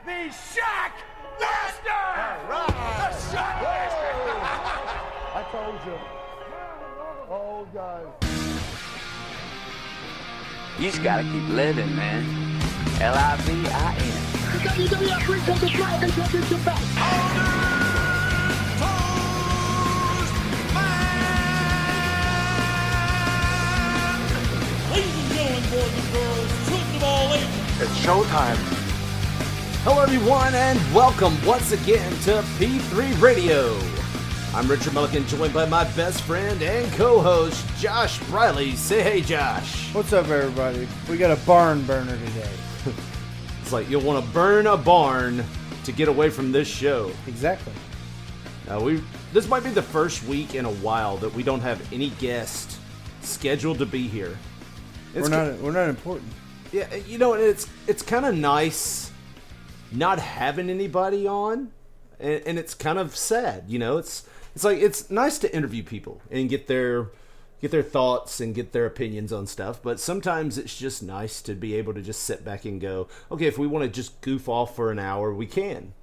the Shack Master! All right. The Shack Master! I told you. Oh, guys. You just gotta keep living, man. L-I-V-I-N. The WWF brings the Flyweight Championship back. Ladies and gentlemen, boys and girls, children of all ages. It's showtime. Hello everyone and welcome once again to P3 Radio. I'm Richard Mulligan, joined by my best friend and co-host Josh Briley. Say hey Josh. What's up everybody? We got a barn burner today. It's like you'll want to burn a barn to get away from this show. Exactly. Now this might be the first week in a while that we don't have any guest scheduled to be here. We're not important. Yeah, you know, it's kind of nice not having anybody on, and it's kind of sad, you know. It's like it's nice to interview people and get their thoughts and get their opinions on stuff, but sometimes it's just nice to be able to just sit back and go, okay, if we want to just goof off for an hour, we can.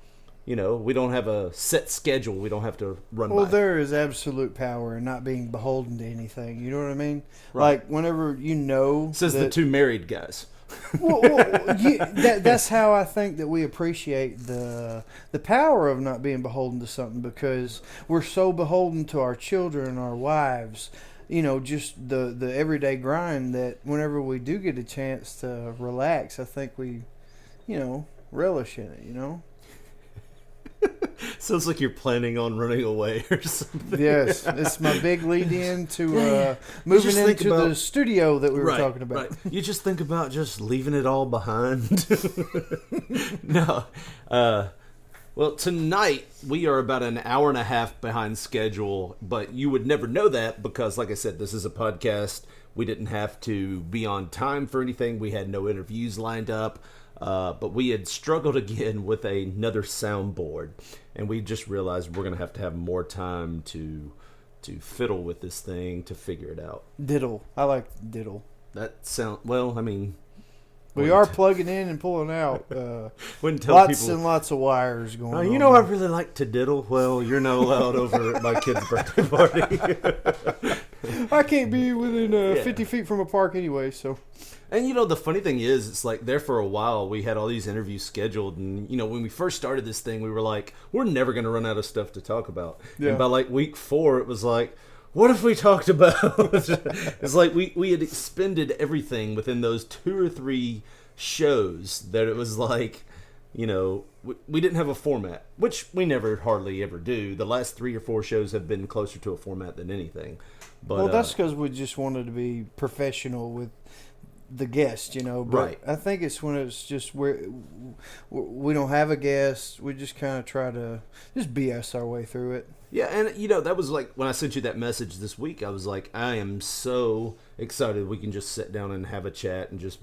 You know, we don't have a set schedule. We don't have to run Well, by. there is absolute power in not being beholden to anything. You know what I mean? Right. Like, whenever you know... Says the two married guys. That's how I think that we appreciate the power of not being beholden to something, because we're so beholden to our children and our wives, you know, just the everyday grind, that whenever we do get a chance to relax, I think we, you know, relish in it, you know? Sounds like you're planning on running away or something. Yes, it's my big lead in to moving into the studio that we were talking about. Right. You just think about just leaving it all behind. No. Well, tonight we are about an hour and a half behind schedule, but you would never know that because, like I said, this is a podcast. We didn't have to be on time for anything. We had no interviews lined up. But we had struggled again with another soundboard, and we just realized we're going to have more time to fiddle with this thing to figure it out. Diddle. I like diddle. That sound well. I mean, we are plugging in and pulling out. Wouldn't tell lots people, and lots of wires going on. You know, I really like to diddle. Well, you're not allowed over at my kid's birthday party. I can't be within 50 feet from a park anyway, so... And, you know, the funny thing is, it's like there for a while, we had all these interviews scheduled. And, you know, when we first started this thing, we were like, we're never going to run out of stuff to talk about. Yeah. And by like week 4, it was like, what if we talked about? It's like we had expended everything within those 2 or 3 shows that it was like, you know, we didn't have a format, which we never hardly ever do. The last 3 or 4 shows have been closer to a format than anything. But, well, that's because we just wanted to be professional with the guest, you know. But right. I think it's when it's just we don't have a guest. We just kind of try to just BS our way through it. Yeah, and you know, that was like when I sent you that message this week, I was like, I am so excited we can just sit down and have a chat and just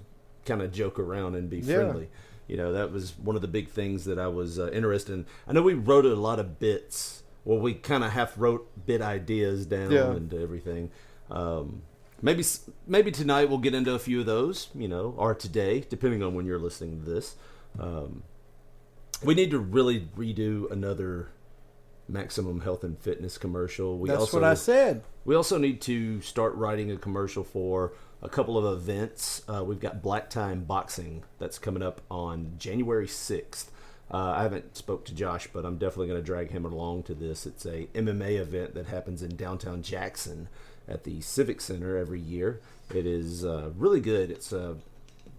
kind of joke around and be friendly. You know, that was one of the big things that I was interested in. I know we wrote a lot of bits. Well, we kind of half wrote bit ideas down and everything. Maybe tonight we'll get into a few of those, you know, or today, depending on when you're listening to this. We need to really redo another Maximum Health and Fitness commercial. That's what I said. We also need to start writing a commercial for a couple of events. We've got Black Time Boxing that's coming up on January 6th. I haven't spoke to Josh, but I'm definitely going to drag him along to this. It's a MMA event that happens in downtown Jackson at the Civic Center every year. It is really good. It's a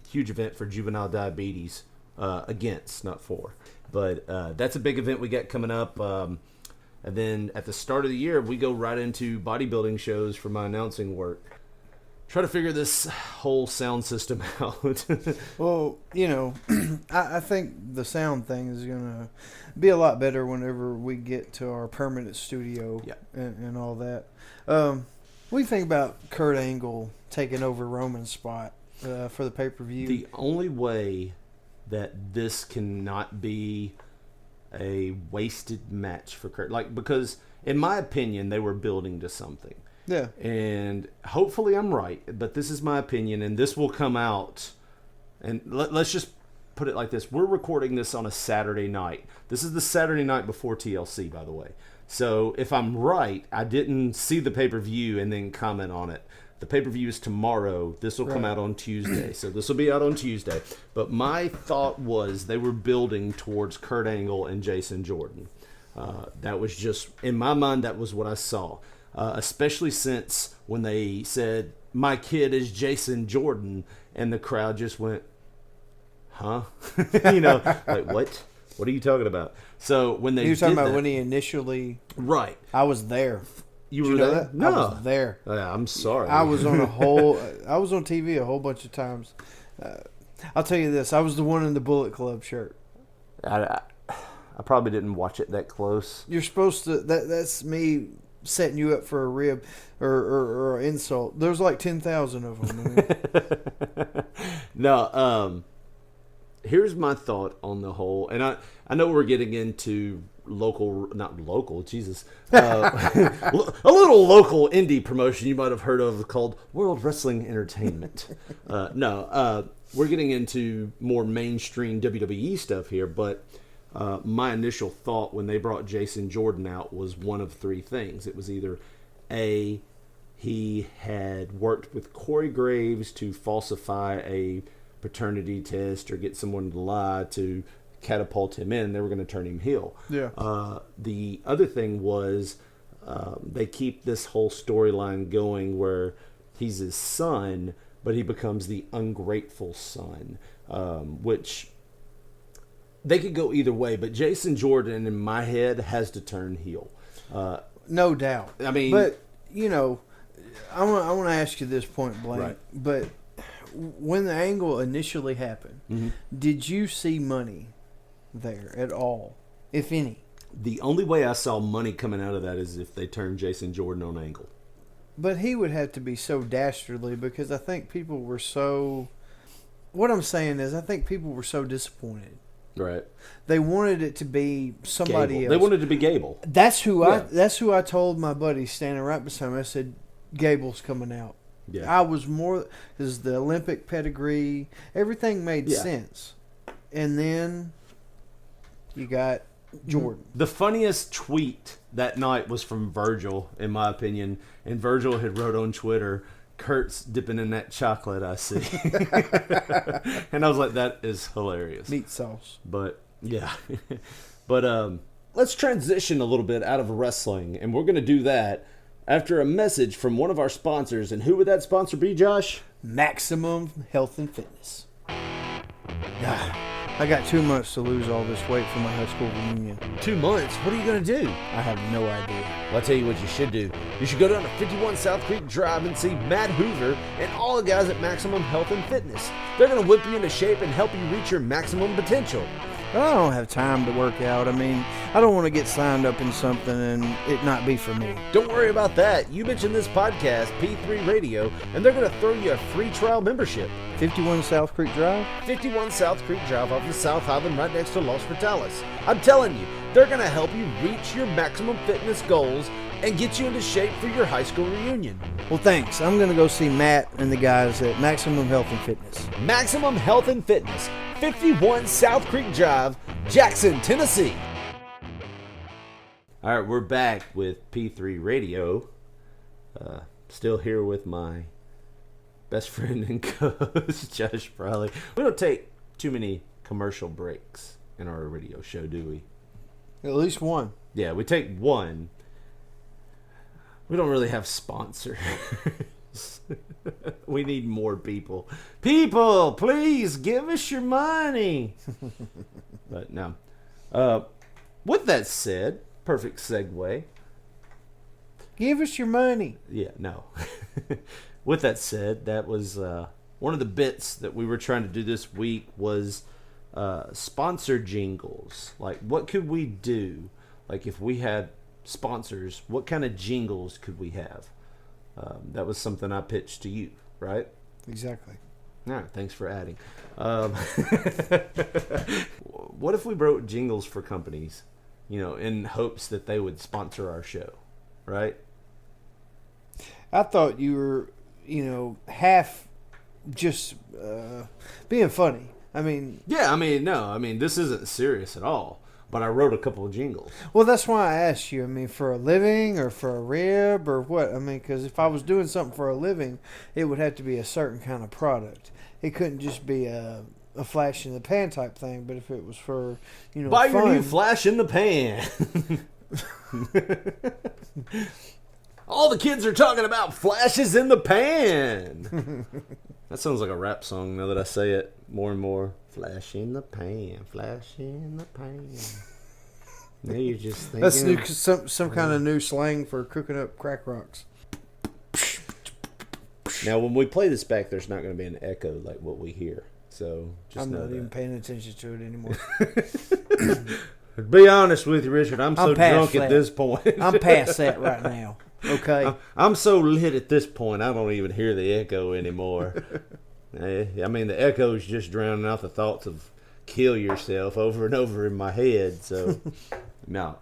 huge event for juvenile diabetes, against, not for. But that's a big event we got coming up. And then at the start of the year, we go right into bodybuilding shows for my announcing work. Try to figure this whole sound system out. Well, you know, I think the sound thing is going to be a lot better whenever we get to our permanent studio and all that. What do you think about Kurt Angle taking over Roman's spot for the pay-per-view? The only way that this cannot be a wasted match for Kurt, like, because in my opinion, they were building to something. Yeah. And hopefully I'm right, but this is my opinion, and this will come out. And let's just put it like this. We're recording this on a Saturday night. This is the Saturday night before TLC, by the way. So if I'm right, I didn't see the pay-per-view and then comment on it. The pay-per-view is tomorrow. This will come out on Tuesday. So this will be out on Tuesday. But my thought was they were building towards Kurt Angle and Jason Jordan. That was just, in my mind, that was what I saw. Especially since when they said, my kid is Jason Jordan, and the crowd just went, huh? Like, what? What are you talking about? So when they You were talking did about that, when he initially... right. I was there. You Did were you know there? that? No. I was there. Yeah, I'm sorry. I was on I was on TV a whole bunch of times. I'll tell you this. I was the one in the Bullet Club shirt. I probably didn't watch it that close. You're supposed to... That's me setting you up for a rib or an insult. There's like 10,000 of them. No, here's my thought on the whole, and I know we're getting into a little local indie promotion you might have heard of called World Wrestling Entertainment. We're getting into more mainstream WWE stuff here, but my initial thought when they brought Jason Jordan out was one of three things. It was either A, he had worked with Corey Graves to falsify a paternity test or get someone to lie to catapult him in. They were going to turn him heel. Yeah. The other thing was they keep this whole storyline going where he's his son, but he becomes the ungrateful son, which they could go either way. But Jason Jordan, in my head, has to turn heel. No doubt. I mean... But, I want to ask you this point blank. Right. But when the angle initially happened, did you see money there at all, if any? The only way I saw money coming out of that is if they turned Jason Jordan on Angle. But he would have to be so dastardly because I think people were so... What I'm saying is I think people were so disappointed. Right. They wanted it to be somebody Gable. else. They wanted it to be Gable. That's who I told my buddy standing right beside me. I said, Gable's coming out. Yeah. I was more... Because the Olympic pedigree, everything made sense. And then you got Jordan. The funniest tweet that night was from Virgil, in my opinion. And Virgil had wrote on Twitter, Kurt's dipping in that chocolate I see. And I was like, that is hilarious. Meat sauce. But, yeah. But let's transition a little bit out of wrestling. And we're going to do that after a message from one of our sponsors. And who would that sponsor be, Josh? Maximum Health and Fitness. I got 2 months to lose all this weight for my high school reunion. 2 months? What are you going to do? I have no idea. Well, I'll tell you what you should do. You should go down to 51 South Creek Drive and see Matt Hoover and all the guys at Maximum Health and Fitness. They're going to whip you into shape and help you reach your maximum potential. But I don't have time to work out. I mean, I don't want to get signed up in something and it not be for me. Don't worry about that. You mentioned this podcast, P3 Radio, and they're going to throw you a free trial membership. 51 South Creek Drive? 51 South Creek Drive off the South Highland right next to Los Frutales. I'm telling you, they're going to help you reach your maximum fitness goals and get you into shape for your high school reunion. Well, thanks. I'm going to go see Matt and the guys at Maximum Health and Fitness. Maximum Health and Fitness, 51 South Creek Drive, Jackson, Tennessee. All right, we're back with P3 Radio. Still here with my best friend and co-host, Josh Briley. We don't take too many commercial breaks in our radio show, do we? At least one. Yeah, we take one. We don't really have sponsors. We need more people. People, please give us your money. But no. With that said, perfect segue. Give us your money. Yeah, no. With that said, that was one of the bits that we were trying to do this week was sponsor jingles. Like, what could we do? Like, if we had sponsors, what kind of jingles could we have? That was something I pitched to you, right? Exactly. All right, thanks for adding. What if we wrote jingles for companies, in hopes that they would sponsor our show, right? I thought you were, half just being funny. I mean, Yeah, this isn't serious at all. But I wrote a couple of jingles. well, that's why I asked you. I mean, for a living or for a rib or what? I mean, because if I was doing something for a living, it would have to be a certain kind of product. It couldn't just be a flash in the pan type thing. But if it was for, Buy fun, your new flash in the pan. All the kids are talking about flashes in the pan. That sounds like a rap song now that I say it more and more. Flash in the pan, flash in the pan. Now you're just thinking. that's new, some kind of new slang for cooking up crack rocks. Now, when we play this back, there's not going to be an echo like what we hear. So just I'm know not that. even paying attention to it anymore. To be honest with you, Richard, I'm so past drunk at that. this point. I'm past that right now. Okay. I'm so lit at this point, I don't even hear the echo anymore. I mean, the echo's just drowning out the thoughts of kill yourself over and over in my head. So, no.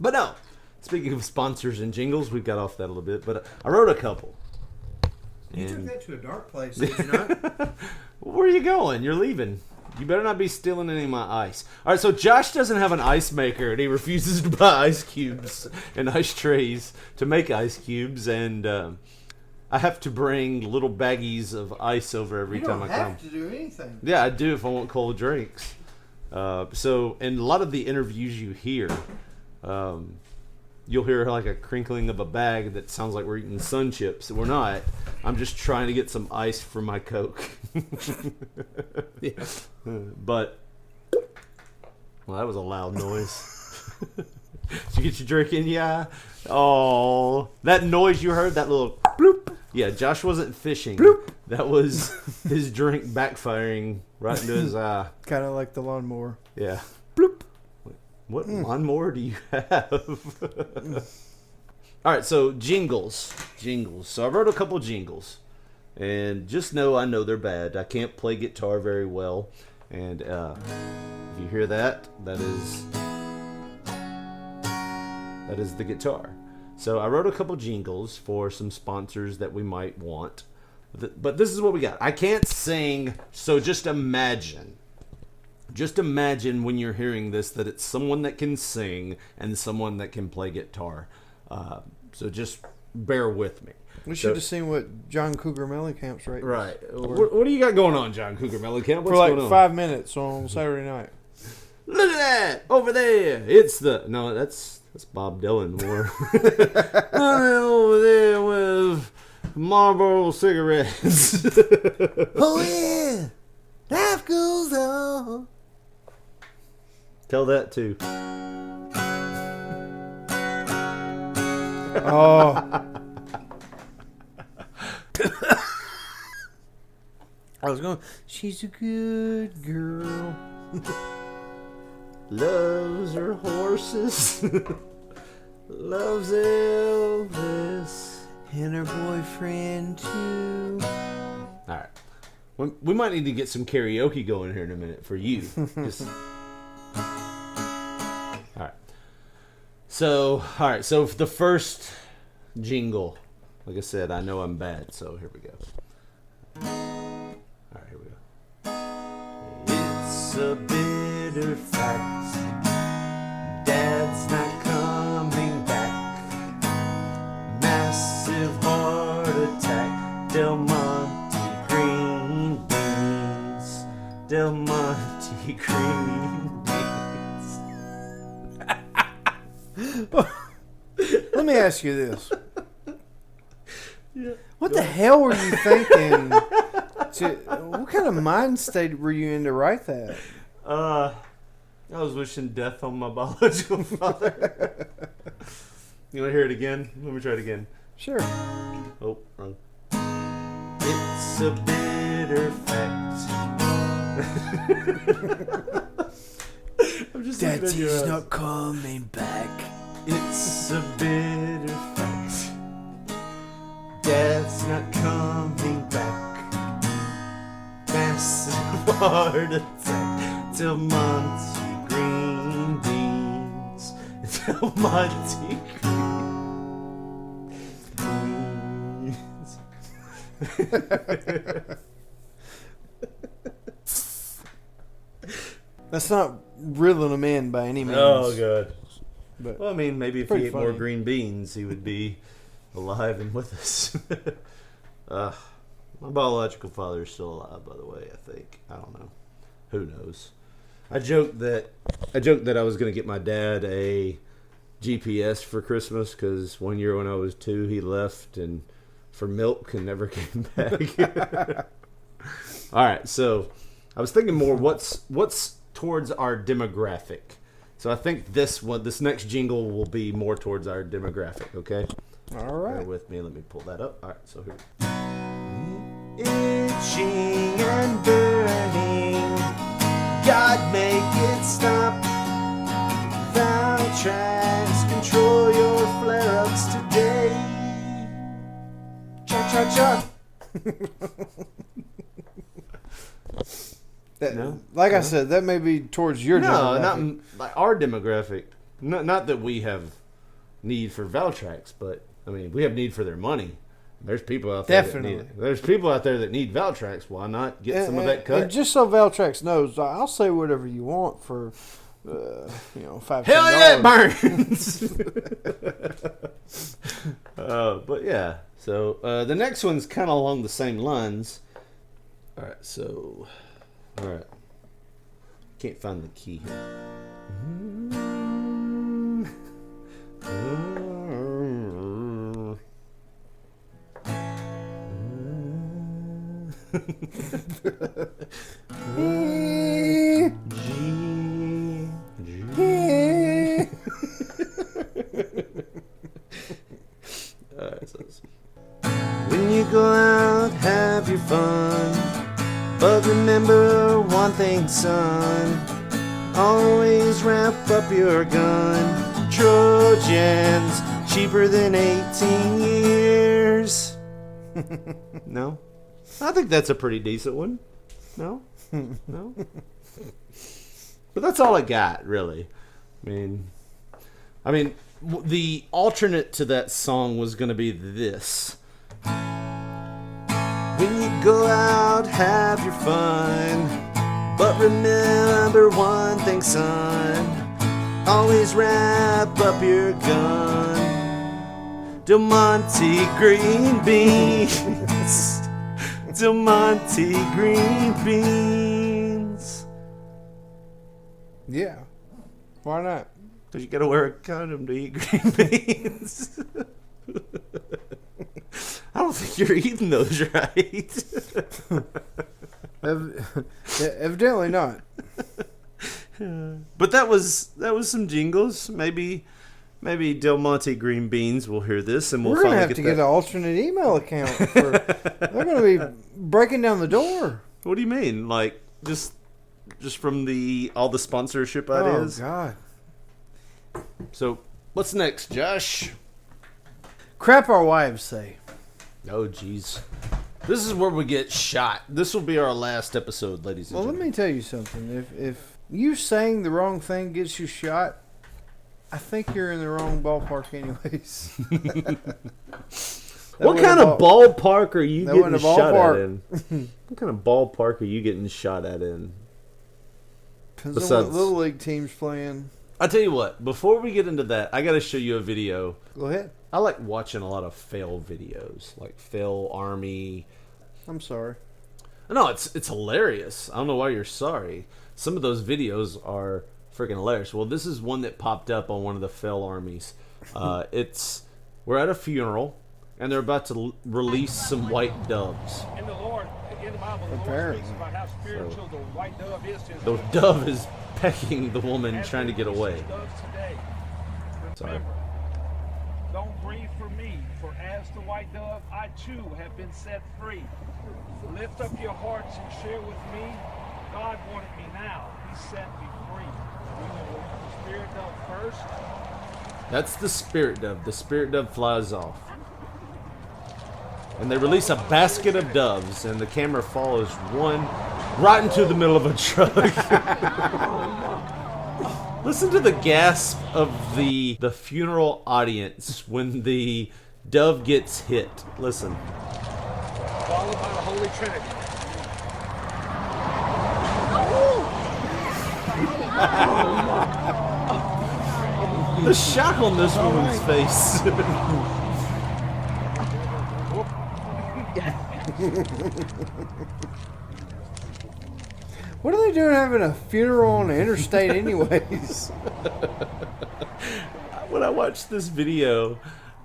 But no. Speaking of sponsors and jingles, we got off that a little bit. But I wrote a couple. You took that to a dark place, did you not? Where are you going? You're leaving. You better not be stealing any of my ice. All right, so Josh doesn't have an ice maker, and he refuses to buy ice cubes and ice trays to make ice cubes, and I have to bring little baggies of ice over every time I come. You don't have to do anything. Yeah, I do if I want cold drinks. So in a lot of the interviews you hear, you'll hear like a crinkling of a bag that sounds like we're eating Sun Chips. We're not. I'm just trying to get some ice for my Coke. Yeah. But, well, that was a loud noise. Did you get your drink in? Yeah. Oh, that noise you heard, that little bloop. Yeah, Josh wasn't fishing. Bloop. That was his drink backfiring right into his eye. Kind of like the lawnmower. Yeah. Bloop. What lawnmower do you have? All right, so jingles. So I wrote a couple jingles. And just know I know they're bad. I can't play guitar very well. And if you hear that, that is the guitar. So I wrote a couple jingles for some sponsors that we might want. But this is what we got. I can't sing, so just imagine. Just imagine when you're hearing this that it's someone that can sing and someone that can play guitar. So just bear with me. We should have seen what John Cougar Mellencamp's rate was. Right. What do you got going on, John Cougar Mellencamp? What's For like going on? 5 minutes on Saturday night. Look at that! Over there! It's that's Bob Dylan more. Over there with Marlboro cigarettes. Oh yeah! Life goes on. Tell that too. Oh. I was going, she's a good girl. Loves her horses. Loves Elvis. And her boyfriend too. Alright. We might need to get some karaoke going here in a minute for you. Alright. So the first jingle, like I said, I know I'm bad, so here we go. Alright, here we go. It's a bitter fact. Dad's not coming back. Massive heart attack. Del Monte green beans. Del Monte green beans. Let me ask you this. What the hell were you thinking? What kind of mind state were you in to write that? I was wishing death on my biological father. You want to hear it again? Let me try it again. Sure. Oh, wrong. It's a bitter fact. I'm just Daddy's not coming back. It's a bitter fact. Dad's not coming back. Massive heart attack. Del Monte green beans. Del Monte green beans. That's not reeling him in by any means. Oh, God. But Well, I mean, maybe if he pretty ate more funny. green beans, he would be alive and with us. My biological father is still alive, by the way, I think. I don't know. Who knows? I joked that I was going to get my dad a GPS for Christmas because one year when I was 2, he left and for milk and never came back. All right, so I was thinking more what's towards our demographic. So I think this next jingle will be more towards our demographic, okay? all Bear right. with me, let me pull that up. All right, so here. Itching and burning, God make it stop. Valtrax, control your flare-ups today. Cha-cha-cha. No? Like I said, that may be towards your No, demographic. not like our demographic. Not that we have need for Valtrax, but I mean we have need for their money. There's people out there Definitely. that need it. There's people out there that need Valtrax. Why not get some of that cut? And just so Valtrax knows, I'll say whatever you want for, $5. Hell yeah, it burns. But yeah, so the next one's kind of along the same lines. All right. Can't find the key When you go out, have your fun, but remember one thing, son. Always wrap up your gun. Trojans, cheaper than 18 years. No? I think that's a pretty decent one. No? No? But that's all I got, really. I mean, the alternate to that song was going to be this. When you go out, have your fun, but remember one thing, son. Always wrap up your gun. Del Monte green beans. Del Monte green beans. Yeah. Why not? Because you gotta wear a condom to eat green beans. I don't think you're eating those right. Evidently not. But that was some jingles. Maybe Del Monte green beans will hear this and we'll We're gonna finally have to that. get an alternate email account. They're gonna be breaking down the door. What do you mean? Like just from all the sponsorship Oh ideas? God! So what's next, Josh? Crap our wives say. Oh jeez. This is where we get shot. This will be our last episode, ladies and Well, let gentlemen. me tell you something. If you saying the wrong thing gets you shot, I think you're in the wrong ballpark, anyways. What kind of ballpark are you That getting wasn't a shot at ballpark. in? What kind of ballpark are you getting shot at in? Depends on Besides- what little league team's playing. I tell you what, before we get into that, I got to show you a video. Go ahead. I like watching a lot of fail videos, like fail army. I'm sorry. No, it's hilarious. I don't know why you're sorry. Some of those videos are freaking hilarious. Well, this is one that popped up on one of the fail armies. We're at a funeral, and they're about to release some white doves. In the Lord, in the Bible, the Lord Apparently. speaks about how spiritual the white dove is to his The dove is pecking the woman trying to get away. doves today. Sorry. Remember, don't grieve for me, for as the white dove, I too have been set free. Lift up your hearts and share with me. God wanted me now. He set me free. We know the spirit dove first. That's the spirit dove. The spirit dove flies off. And they release a basket of doves, and the camera follows one right into the middle of a truck. Listen to the gasp of the funeral audience when the dove gets hit. Listen. Followed by the Holy Trinity. The shock on this woman's face. What are they doing having a funeral on the interstate anyways? When I watched this video,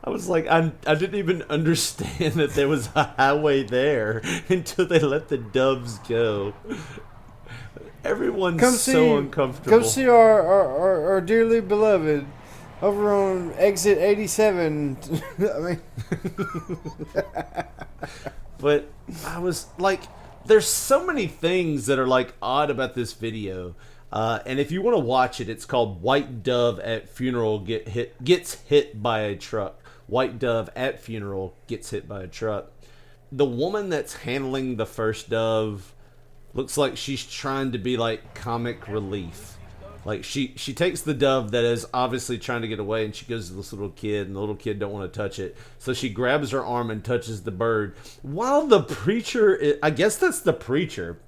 I was like, I didn't even understand that there was a highway there until they let the doves go. Everyone's so uncomfortable. Come see our dearly beloved over on exit 87. I mean, but I was like, there's so many things that are like odd about this video. And if you want to watch it, it's called White Dove at Funeral gets hit by a truck. White Dove at Funeral gets hit by a truck. The woman that's handling the first dove looks like she's trying to be like comic relief. Like she takes the dove that is obviously trying to get away, and she goes to this little kid, and the little kid don't want to touch it. So she grabs her arm and touches the bird. While the preacher, I guess that's the preacher,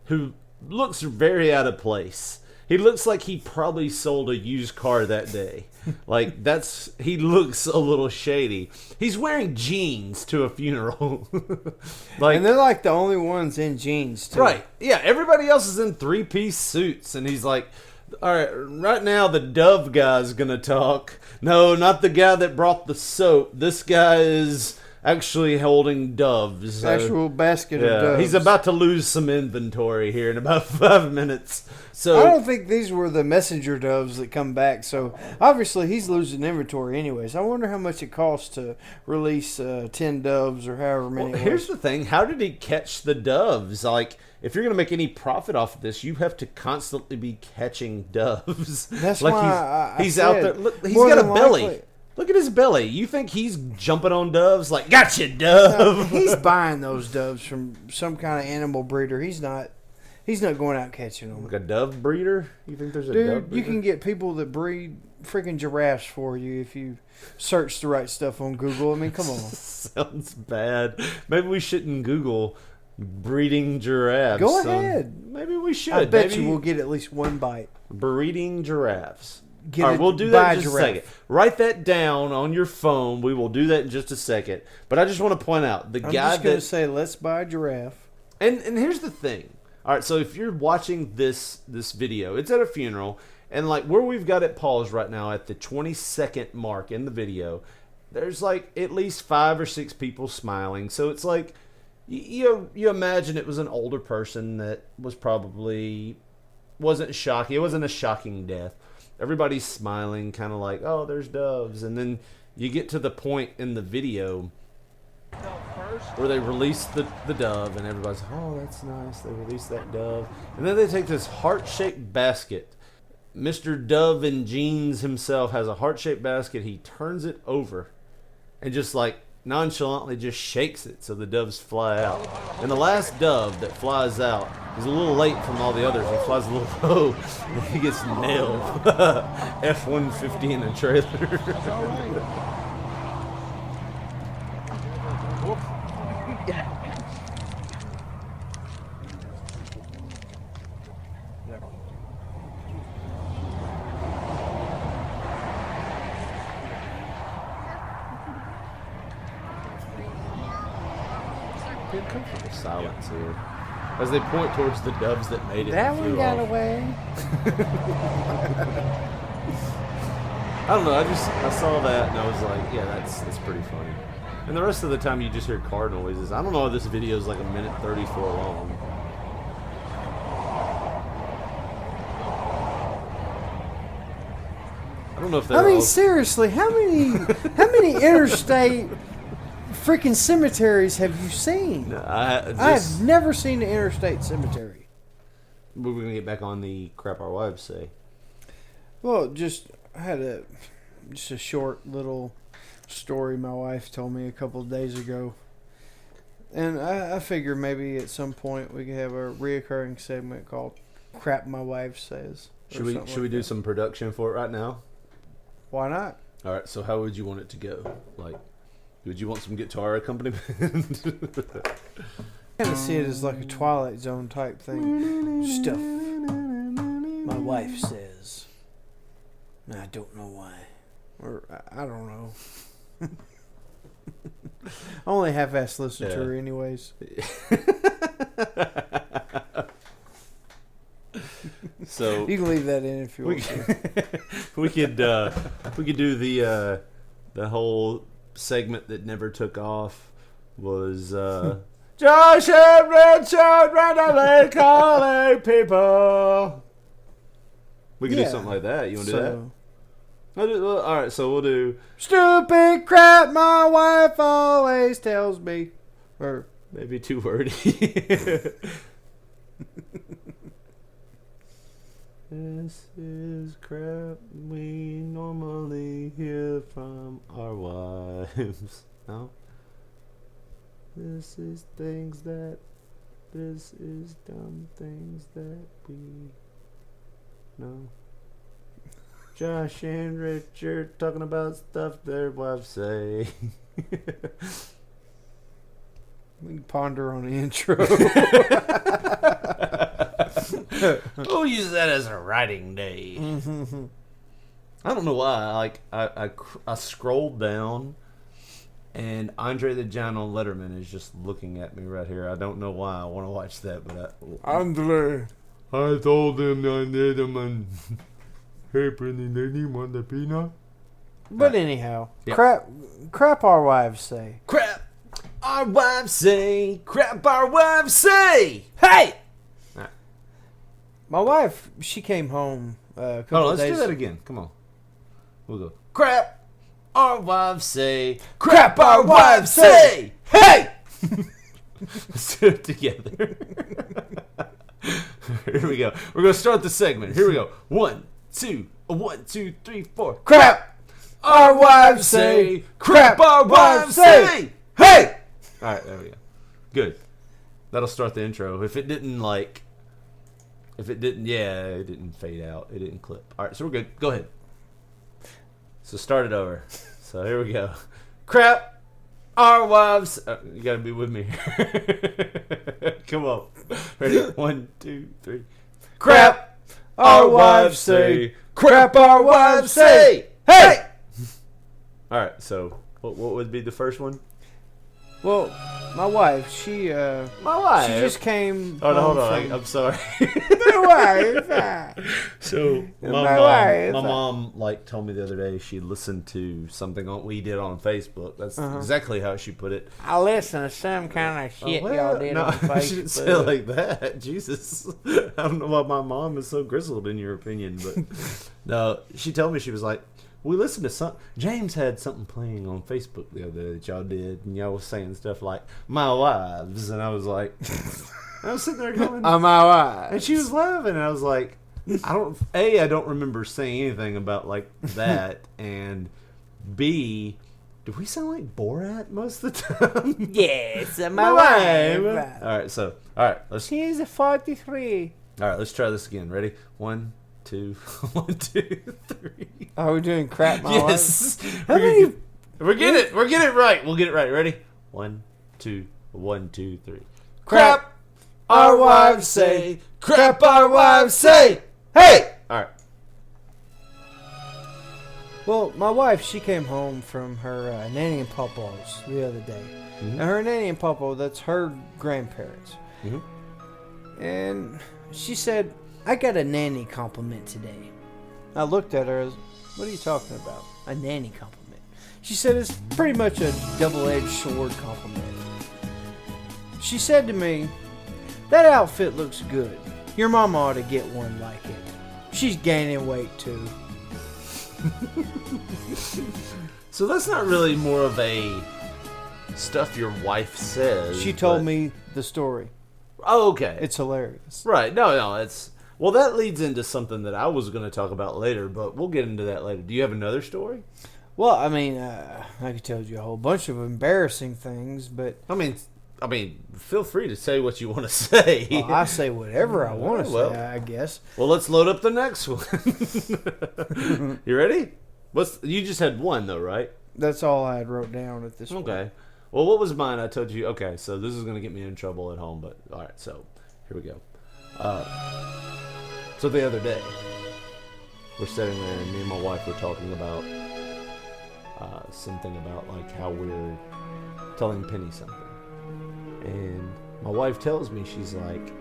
who looks very out of place. He looks like he probably sold a used car that day. Like he looks a little shady. He's wearing jeans to a funeral. Like, and they're like the only ones in jeans too. Right. Yeah, everybody else is in 3-piece suits, and he's like, all right, right now the dove guy's gonna talk. No, not the guy that brought the soap. This guy is actually holding doves. Actual basket of doves. He's about to lose some inventory here in about 5 minutes. So I don't think these were the messenger doves that come back. So obviously he's losing inventory anyways. I wonder how much it costs to release 10 doves or however many. Well, here's the thing: how did he catch the doves? Like, if you're going to make any profit off of this, you have to constantly be catching doves. That's like why he's out there. Look, he's got a belly. Look at his belly. You think he's jumping on doves? Like, gotcha, dove. He's buying those doves from some kind of animal breeder. He's not going out catching them. Like a dove breeder? You think there's a Dude, dove breeder? you can get people that breed freaking giraffes for you if you search the right stuff on Google. I mean, come on. Sounds bad. Maybe we shouldn't Google breeding giraffes. Go ahead. Maybe we should. I bet you we'll get at least one bite. Breeding giraffes. Get all right, we'll do that in just giraffe. a second. Write that down on your phone. We will do that in just a second. But I just want to point out I'm just going to say, let's buy a giraffe. And here's the thing. All right, so if you're watching this video, it's at a funeral, and like where we've got it paused right now at the 20-second mark in the video, there's like at least 5 or 6 people smiling. So it's like you imagine it was an older person that wasn't shocking. It wasn't a shocking death. Everybody's smiling, kind of like, oh, there's doves. And then you get to the point in the video where they release the dove, and everybody's like, oh, that's nice. They released that dove. And then they take this heart-shaped basket. Mr. Dove in jeans himself has a heart-shaped basket. He turns it over and just like nonchalantly just shakes it so the doves fly out. And the last dove that flies out is a little late from all the others. He flies a little low and he gets nailed. F-150 in a trailer. Comfortable silence here as they point towards the doves that made it. That one got away. I don't know. I saw that and I was like, yeah, that's pretty funny. And the rest of the time you just hear car noises. I don't know if this video is like 1:34 long. I don't know if they're. Seriously, how many interstate freaking cemeteries have you seen? No, I've never seen an interstate cemetery. We're gonna get back on the crap our wives say. Well, I had a short little story my wife told me a couple of days ago, and I figure maybe at some point we could have a reoccurring segment called "Crap My Wife Says." Should we do some production for it right now? Why not? All right. So how would you want it to go? Like, would you want some guitar accompaniment? I kind of see it as like a Twilight Zone type thing. Stuff. My wife says. I don't know why. Or, I don't know. I only half-ass listen to her anyways. So you can leave that in if you want to. we could do the whole segment that never took off was Josh and Richard randomly calling people. We could do something like that. You want to do that? All right, so we'll do stupid crap my wife always tells me. Or maybe too wordy. This is crap we normally hear from our wives. No? This is dumb things that we know. Josh and Richard talking about stuff their wives say. We can ponder on the intro. We'll use that as a writing day. I don't know why. I scrolled down, and Andre the Giant on Letterman is just looking at me right here. I don't know why I want to watch that, but Andre, I told him I need him and hey, pretty lady, want the peanut? But anyhow, Yep. crap our wives say. crap our wives say. Crap our wives say. Hey. My wife, she came home a couple Hold on, of let's days. do that again. Come on. We'll go. Crap our wives say. Crap our wives say. Hey! Let's do it together. Here we go. We're going to start the segment. Here we go. 1, 2, 1, 2, 3, 4. Crap our wives say. Crap our wives say. Hey! All right, there we go. Good. That'll start the intro. If it didn't it didn't fade out. It didn't clip. All right, so we're good. Go ahead. So start it over. So here we go. Crap our wives. You got to be with me. Come on. Ready? 1, 2, 3. Crap our wives say. Crap our wives say. Hey! All right, so what would be the first one? Well, my wife, she My wife. she just came. Oh, no, hold home on. from- I'm sorry. My wife. So My wife. my mom told me the other day she listened to something we did on Facebook. That's exactly how she put it. I listen to some kind of shit y'all did no, on Facebook. she didn't say it like that. Jesus, I don't know why my mom is so grizzled in your opinion, but no, she told me she was like, we listened to some. James had something playing on Facebook the other day that y'all did, and y'all was saying stuff like "my wives," and I was like, I was sitting there going, My wife. and she was laughing, and I was like, I don't remember saying anything about like that, and B, do we sound like Borat most of the time? Yes, my My wife. All right, let's She's a 43. all right, let's try this again. Ready? 1, 2, 1, 2, 3. Are we doing crap, my Yes, wife? we're getting it. We're getting it right. We'll get it right. Ready? 1, 2, 1, 2, 3. Crap our wives say. Crap our wives say. Hey! All right. Well, my wife, she came home from her nanny and papa's the other day. Mhm. Now, her nanny and papa, that's her grandparents. Mhm. And she said, I got a nanny compliment today. I looked at her as, what are you talking about? A nanny compliment. She said it's pretty much a double-edged sword compliment. She said to me, that outfit looks good. Your mama ought to get one like it. She's gaining weight too. So that's not really more of a stuff your wife says. She told but- me the story. Oh, okay. It's hilarious. right. No, it's. Well, that leads into something that I was going to talk about later, but we'll get into that later. Do you have another story? Well, I mean, I could tell you a whole bunch of embarrassing things, but I mean, feel free to say what you want to say. I say whatever I want to Well. say, I guess. Well, let's load up the next one. You ready? You just had one though, right? That's all I had wrote down at this point. Okay. Well, what was mine? I told you. Okay, so this is going to get me in trouble at home, but all right. So here we go. So the other day, we're sitting there, and me and my wife were talking about something about like how we're telling Penny something. And my wife tells me, she's like,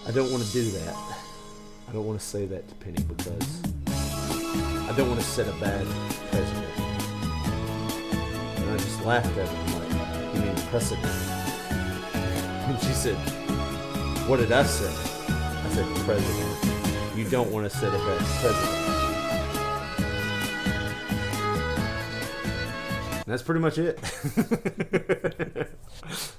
I don't want to do that. I don't want to say that to Penny because I don't want to set a bad precedent. And I just laughed at her. I'm like, you mean precedent? And she said, what did I say? I said, president. You don't want to set a bad precedent. And that's pretty much it.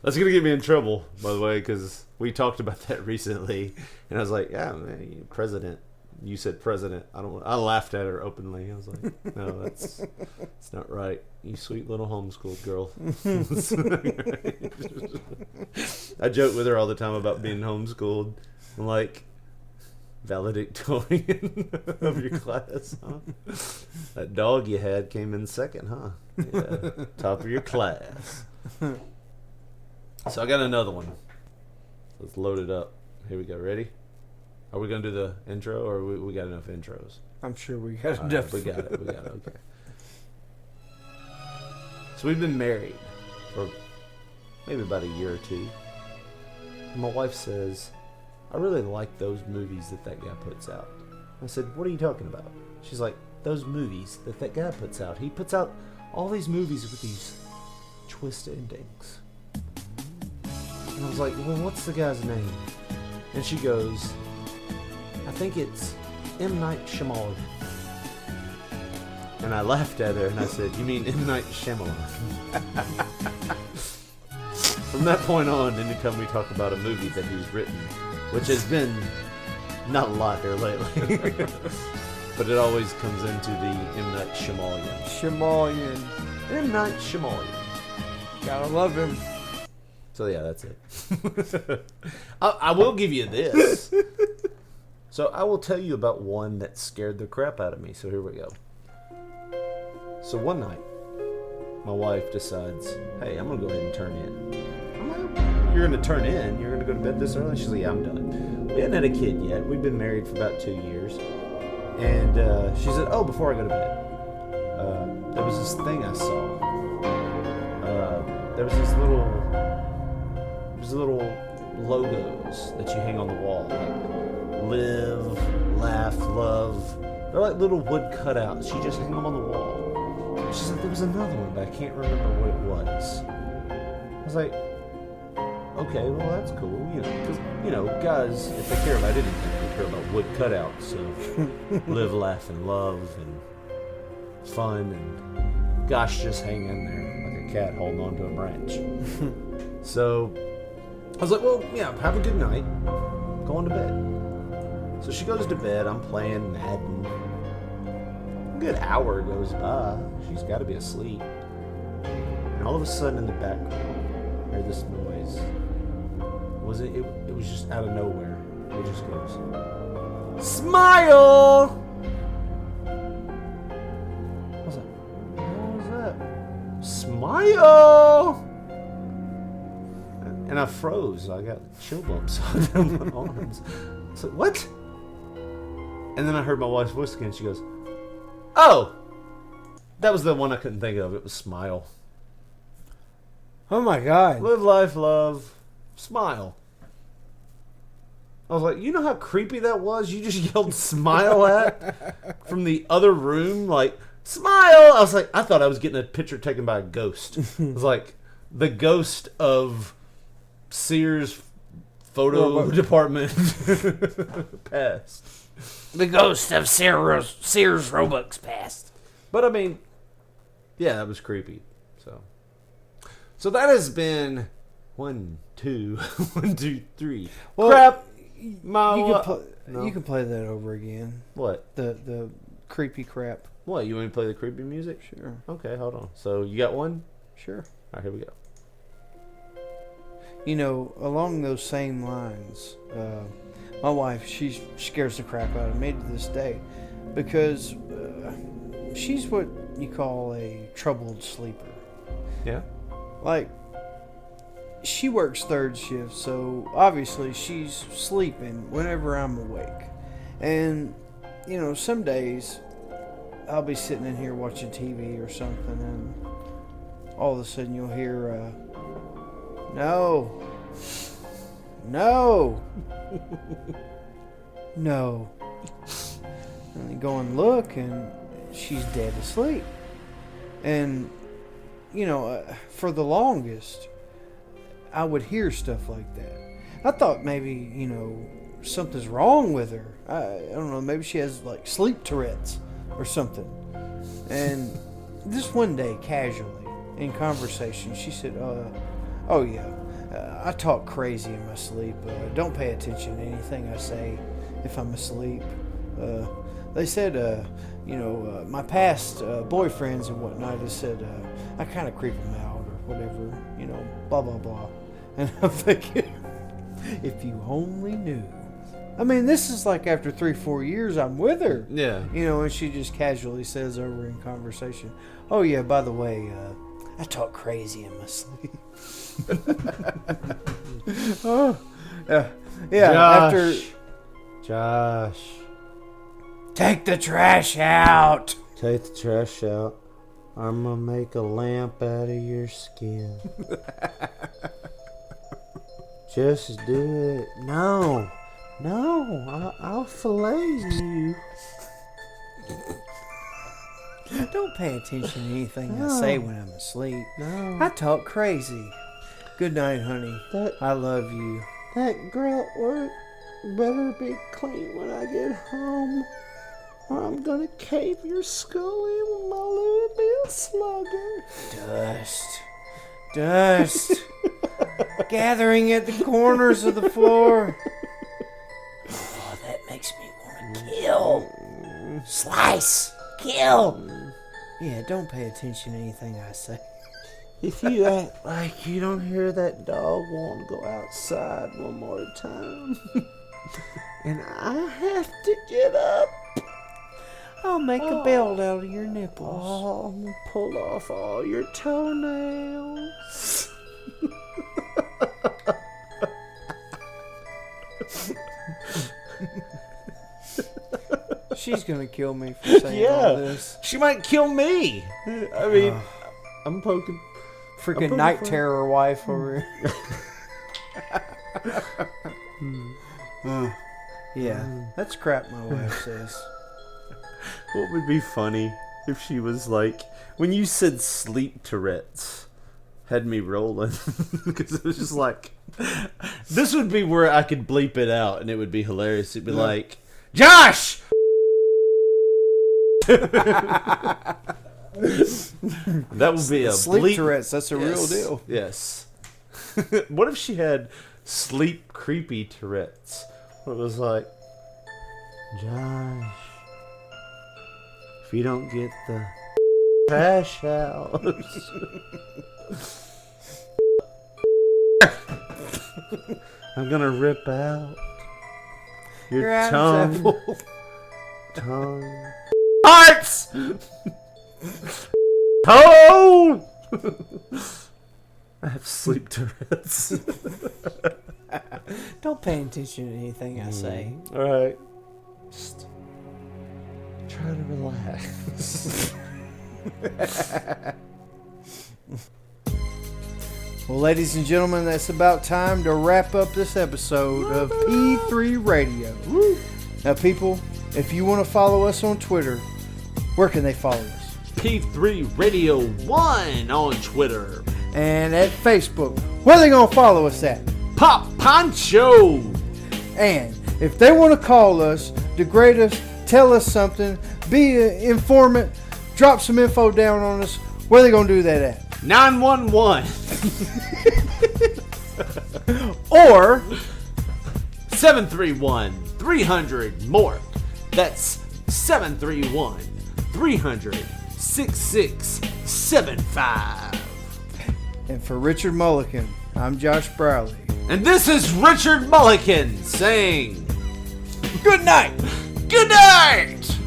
That's going to get me in trouble, by the way, because we talked about that recently. And I was like, yeah, man, president. You said president. I laughed at her openly. I was like, no, that's not right. You sweet little homeschooled girl. I joke with her all the time about being homeschooled. I'm like, valedictorian of your class, huh? That dog you had came in second, huh? Yeah, top of your class. So I got another one. Let's load it up. Here we go. Ready? Are we going to do the intro, or we got enough intros? I'm sure we got All enough. right, we got it. Okay. So we've been married for maybe about a year or two. And my wife says, I really like those movies that guy puts out. I said, what are you talking about? She's like, those movies that guy puts out. He puts out all these movies with these twist endings. And I was like, well, what's the guy's name? And she goes, I think it's M. Night Shyamalan. And I laughed at her and I said, you mean M. Night Shyamalan? From that point on, anytime we talk about a movie that he's written, which has been not a lot here lately, but it always comes into the M. Night Shyamalan. Shyamalan. M. Night Shyamalan. Gotta love him. So yeah, that's it. I will give you this. So I will tell you about one that scared the crap out of me. So here we go. So one night, my wife decides, hey, I'm going to go ahead and turn in. I'm like, you're going to turn in? You're going to go to bed this early? She's like, yeah, I'm done. We hadn't had a kid yet. We'd been married for about 2 years. And she said, oh, before I go to bed, there was this thing I saw. There was these little logos that you hang on the wall, like live, laugh, love. They're like little wood cutouts. You just hang them on the wall. She said there was another one, but I can't remember what it was. I was like, okay, well that's cool, because guys, if they care about anything, they care about wood cutouts of live, laugh, and love, and fun, and gosh, just hang in there like a cat holding onto a branch. So I was like, well, yeah, have a good night. Go on to bed. So she goes to bed. I'm playing Madden. A good hour goes by. She's got to be asleep. And all of a sudden in the background, I heard this noise. It was just out of nowhere. It just goes, smile! I was like, what was that? Smile! And I froze. I got chill bumps on my arms. I said, what? And then I heard my wife's voice again. She goes, oh! That was the one I couldn't think of. It was smile. Oh my God. Live life, love, smile. I was like, you know how creepy that was? You just yelled smile at from the other room? Like, smile! I was like, I thought I was getting a picture taken by a ghost. It was like the ghost of Sears photo department past. The ghost of Sears Roebuck's past. But I mean, yeah, that was creepy. So that has been 1, 2, 1, 2, 3. Well, Crap. You can play that over again. What? The creepy crap. What? You want to play the creepy music? Sure. Okay, hold on. So you got one? Sure. All right, here we go. Along those same lines, my wife, she scares the crap out of me to this day because she's what you call a troubled sleeper. Yeah. Like, she works third shift, so obviously she's sleeping whenever I'm awake. And, you know, some days I'll be sitting in here watching TV or something, and all of a sudden you'll hear, no, no, no. And you go and look, and she's dead asleep. And, you know, for the longest, I would hear stuff like that. I thought maybe, you know, something's wrong with her. I don't know, maybe she has like sleep Tourette's or something. And this one day, casually, in conversation, she said, oh yeah, I talk crazy in my sleep. Don't pay attention to anything I say if I'm asleep. They said, you know, my past boyfriends and whatnot have said I kind of creep them out or whatever, you know, blah, blah, blah. And I'm thinking, if you only knew. I mean, this is like after 3-4 years I'm with her. Yeah. You know, and she just casually says over in conversation, oh yeah, by the way, I talk crazy in my sleep. Oh, yeah. Josh. Take the trash out. Take the trash out. I'm gonna make a lamp out of your skin. Just do it. No, I'll fillet you. Don't pay attention to anything I say when I'm asleep. No. I talk crazy. Good night, honey. I love you. That grunt work better be clean when I get home, or I'm gonna cave your skull in with my little bit slugger. Dust. Gathering at the corners of the floor. Oh, that makes me want to kill. Slice. Kill. Yeah, don't pay attention to anything I say. If you act like you don't hear that dog want to go outside one more time, and I have to get up, I'll make a belt out of your nipples. oh, I'm gonna pull off all your toenails. She's gonna kill me for saying all this. She might kill me. I mean, I'm poking. Freaking night terror wife over here. Yeah, that's crap my wife says. What would be funny if she was like, when you said sleep Tourette's, had me rolling. Because it was just like, this would be where I could bleep it out and it would be hilarious. It'd be like, Josh! That would be a sleep bleep. Tourette's. That's a real deal. Yes. What if she had sleep creepy Tourette's? It was like, Josh, if you don't get the trash out, I'm gonna rip out your tongue. Hearts! Toe! I have sleep Tourette's. Don't pay attention to anything I say. Alright. Just try to relax. Well, ladies and gentlemen, that's about time to wrap up this episode of P3 Radio. Now, people, if you want to follow us on Twitter, where can they follow us? P3 Radio 1 on Twitter. And at Facebook, where are they going to follow us at? Pop Poncho. And if they want to call us, degrade us, tell us something, be an informant, drop some info down on us, where are they going to do that at? 911. Or 731-300-MORK. That's 731-300-6675. And for Richard Mulligan, I'm Josh Browley. And this is Richard Mulligan saying, Good night! good night!